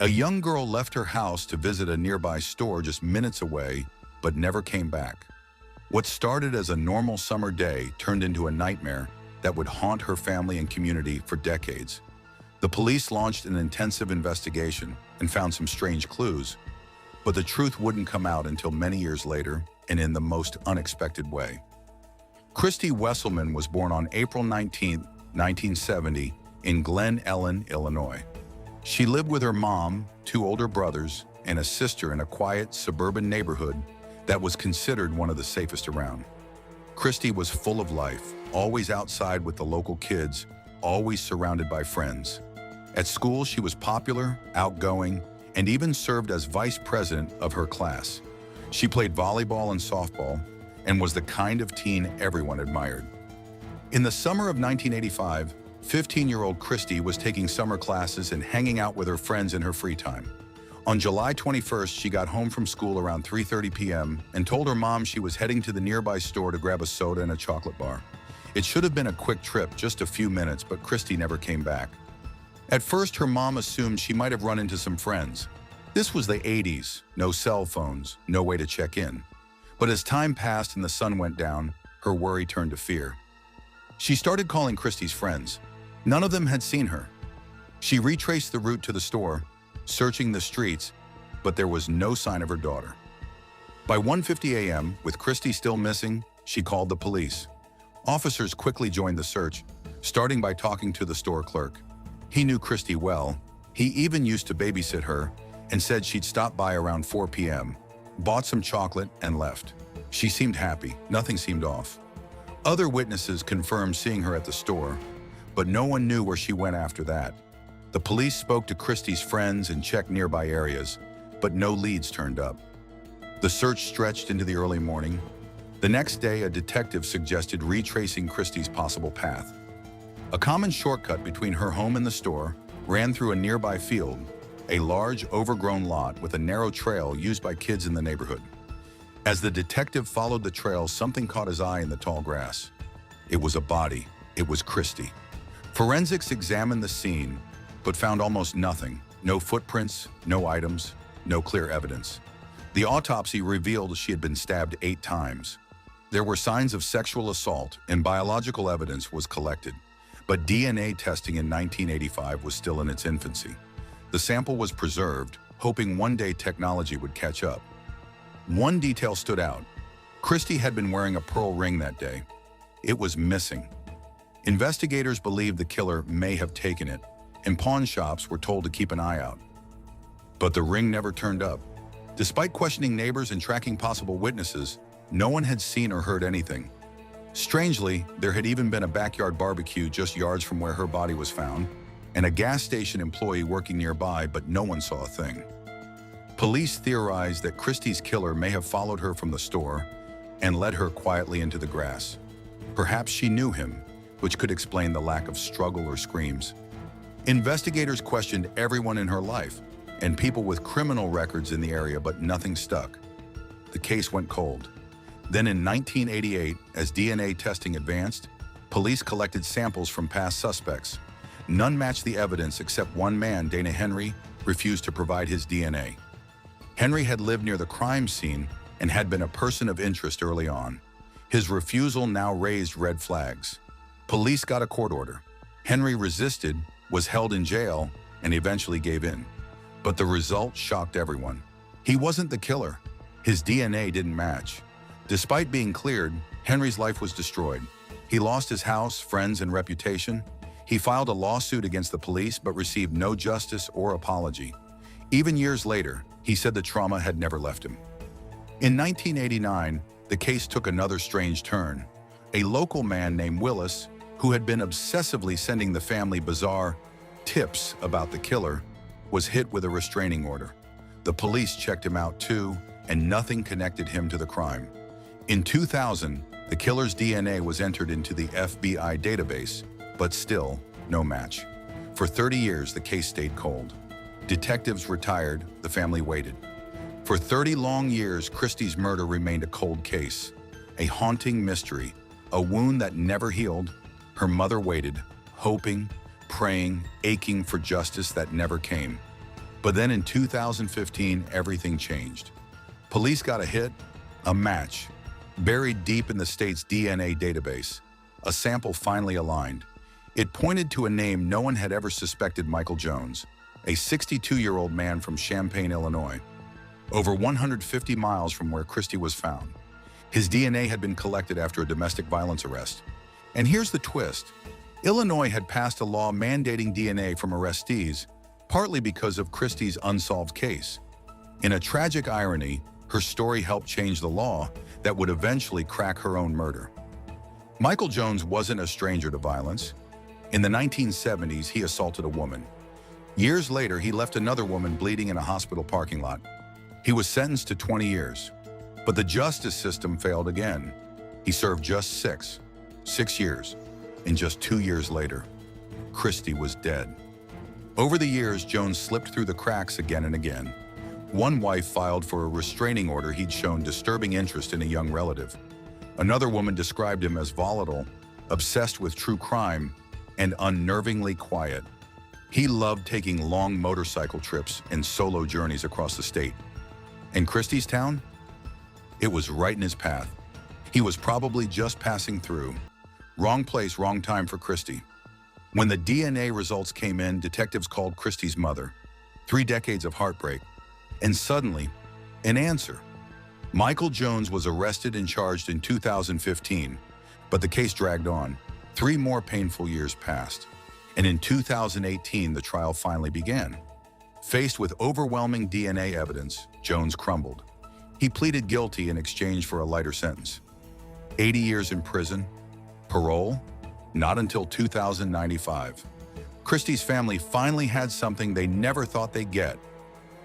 A young girl left her house to visit a nearby store just minutes away, but never came back. What started as a normal summer day turned into a nightmare that would haunt her family and community for decades. The police launched an intensive investigation and found some strange clues, but the truth wouldn't come out until many years later and in the most unexpected way. Christy Wesselman was born on April 19, 1970, in Glen Ellen, Illinois. She lived with her mom, two older brothers, and a sister in a quiet suburban neighborhood that was considered one of the safest around. Christy was full of life, always outside with the local kids, always surrounded by friends. At school, she was popular, outgoing, and even served as vice president of her class. She played volleyball and softball and was the kind of teen everyone admired. In the summer of 1985, 15-year-old Christy was taking summer classes and hanging out with her friends in her free time. On July 21st, she got home from school around 3:30 p.m. and told her mom she was heading to the nearby store to grab a soda and a chocolate bar. It should have been a quick trip, just a few minutes, but Christy never came back. At first, her mom assumed she might have run into some friends. This was the 80s, no cell phones, no way to check in. But as time passed and the sun went down, her worry turned to fear. She started calling Christy's friends. None of them had seen her. She retraced the route to the store, searching the streets, but there was no sign of her daughter. By 1:50 a.m., with Christy still missing, she called the police. Officers quickly joined the search, starting by talking to the store clerk. He knew Christy well. He even used to babysit her and said she'd stop by around 4 p.m., bought some chocolate, and left. She seemed happy. Nothing seemed off. Other witnesses confirmed seeing her at the store, but no one knew where she went after that. The police spoke to Christy's friends and checked nearby areas, but no leads turned up. The search stretched into the early morning. The next day, a detective suggested retracing Christy's possible path. A common shortcut between her home and the store ran through a nearby field, a large, overgrown lot with a narrow trail used by kids in the neighborhood. As the detective followed the trail, something caught his eye in the tall grass. It was a body. It was Christy. Forensics examined the scene, but found almost nothing. No footprints, no items, no clear evidence. The autopsy revealed she had been stabbed 8 times. There were signs of sexual assault and biological evidence was collected, but DNA testing in 1985 was still in its infancy. The sample was preserved, hoping one day technology would catch up. One detail stood out. Christy had been wearing a pearl ring that day. It was missing. Investigators believed the killer may have taken it, and pawn shops were told to keep an eye out. But the ring never turned up. Despite questioning neighbors and tracking possible witnesses, no one had seen or heard anything. Strangely, there had even been a backyard barbecue just yards from where her body was found, and a gas station employee working nearby, but no one saw a thing. Police theorized that Christy's killer may have followed her from the store and led her quietly into the grass. Perhaps she knew him, which could explain the lack of struggle or screams. Investigators questioned everyone in her life and people with criminal records in the area, but nothing stuck. The case went cold. Then in 1988, as DNA testing advanced, police collected samples from past suspects. None matched the evidence except one man, Dana Henry, refused to provide his DNA. Henry had lived near the crime scene and had been a person of interest early on. His refusal now raised red flags. Police got a court order. Henry resisted, was held in jail, and eventually gave in. But the result shocked everyone. He wasn't the killer. His DNA didn't match. Despite being cleared, Henry's life was destroyed. He lost his house, friends, and reputation. He filed a lawsuit against the police but received no justice or apology. Even years later, he said the trauma had never left him. In 1989, the case took another strange turn. A local man named Willis, who had been obsessively sending the family bizarre tips about the killer, was hit with a restraining order. The police checked him out too, and nothing connected him to the crime. In 2000, the killer's DNA was entered into the FBI database, but still, no match. For 30 years, the case stayed cold. Detectives retired, the family waited. For 30 long years, Christy's murder remained a cold case, a haunting mystery, a wound that never healed. Her mother waited, hoping, praying, aching for justice that never came. But then in 2015, everything changed. Police got a hit, a match, buried deep in the state's DNA database. A sample finally aligned. It pointed to a name no one had ever suspected: Michael Jones, a 62-year-old man from Champaign, Illinois, over 150 miles from where Christy was found. His DNA had been collected after a domestic violence arrest. And here's the twist. Illinois had passed a law mandating DNA from arrestees, partly because of Christy's unsolved case. In a tragic irony, her story helped change the law that would eventually crack her own murder. Michael Jones wasn't a stranger to violence. In the 1970s, he assaulted a woman. Years later, he left another woman bleeding in a hospital parking lot. He was sentenced to 20 years. But the justice system failed again. He served just six years. And just 2 years later, Christy was dead. Over the years, Jones slipped through the cracks again and again. One wife filed for a restraining order he'd shown disturbing interest in a young relative. Another woman described him as volatile, obsessed with true crime, and unnervingly quiet. He loved taking long motorcycle trips and solo journeys across the state. And Christy's town? It was right in his path. He was probably just passing through. Wrong place, wrong time for Christy. When the DNA results came in, detectives called Christy's mother. 3 decades of heartbreak. And suddenly, an answer. Michael Jones was arrested and charged in 2015, but the case dragged on. 3 more painful years passed. And in 2018, the trial finally began. Faced with overwhelming DNA evidence, Jones crumbled. He pleaded guilty in exchange for a lighter sentence. 80 years in prison, parole, not until 2095. Christy's family finally had something they never thought they'd get: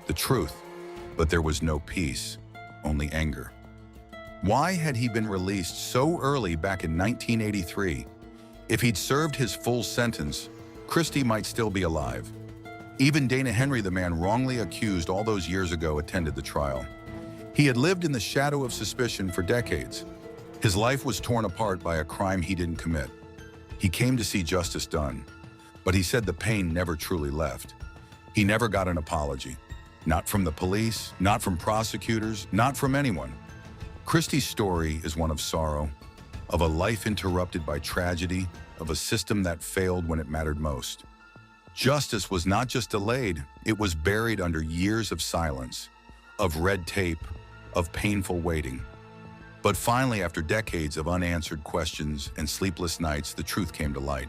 the truth. But there was no peace, only anger. Why had he been released so early back in 1983? If he'd served his full sentence, Christy might still be alive. Even Dana Henry, the man wrongly accused all those years ago, attended the trial. He had lived in the shadow of suspicion for decades. His life was torn apart by a crime he didn't commit. He came to see justice done, but he said the pain never truly left. He never got an apology. Not from the police, not from prosecutors, not from anyone. Christy's story is one of sorrow, of a life interrupted by tragedy, of a system that failed when it mattered most. Justice was not just delayed, it was buried under years of silence, of red tape, of painful waiting. But finally, after decades of unanswered questions and sleepless nights, the truth came to light.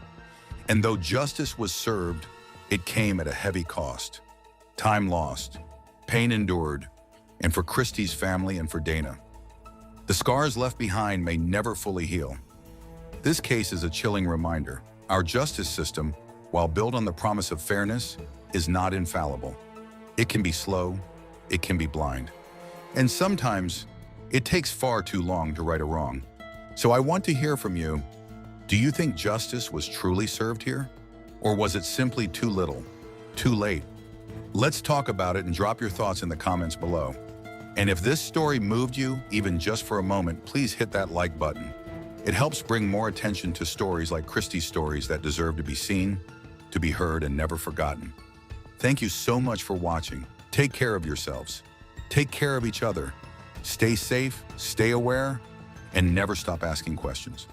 And though justice was served, it came at a heavy cost. Time lost, pain endured, and for Christy's family and for Dana, the scars left behind may never fully heal. This case is a chilling reminder. Our justice system, while built on the promise of fairness, is not infallible. It can be slow, it can be blind, and sometimes it takes far too long to right a wrong. So I want to hear from you. Do you think justice was truly served here? Or was it simply too little, too late? Let's talk about it and drop your thoughts in the comments below. And if this story moved you, even just for a moment, please hit that like button. It helps bring more attention to stories like Christy's stories that deserve to be seen, to be heard, and never forgotten. Thank you so much for watching. Take care of yourselves. Take care of each other. Stay safe, stay aware, and never stop asking questions.